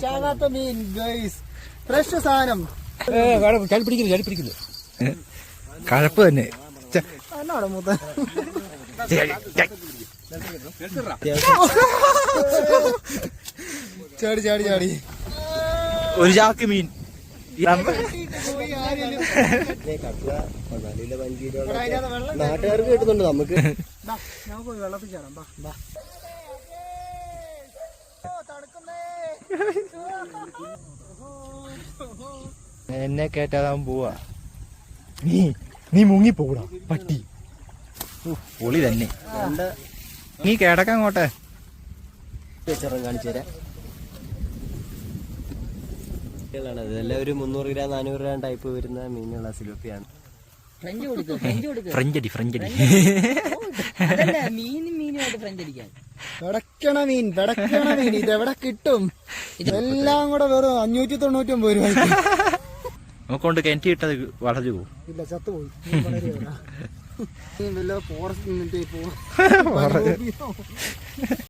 ചാകാത്ത മീൻ guys, fresh സാധനം. ചളിപ്പിടിക്കില്ല കഴപ്പ് തന്നെ. എന്നാടോ മൂത്ത ചാടി ചാടി ചാടി ഒരു ചാക്ക് മീൻ. നാട്ടുകാർക്ക് കിട്ടുന്നുണ്ട്, നമുക്ക് വെള്ളത്തിൽ ചാടാം. എന്നെ കേറ്റാതാൻ പോവാ. നീ മുങ്ങിപ്പോടാ പട്ടി. പൊളി തന്നെ. നീ കിടക്കാൻ അങ്ങോട്ടെ കാണിച്ചു തരാം. ഇതെല്ലാം ഒരു 300 ഗ്രാം 400 ഗ്രാം ടൈപ്പ് വരുന്ന മീനുള്ള സിലോപ്പിയാണ്. ഫ്രഞ്ചടി വെടക്കണ മീൻ ഇതെവിടെ കിട്ടും? ഇതെല്ലാം കൂടെ വെറും 599 രൂപ. നമുക്കൊണ്ട് കിണറ്റി ഇട്ടത് വളർന്നു പോകും. ഇല്ല, ചത്തുപോയി. ഫോറസ്റ്റ്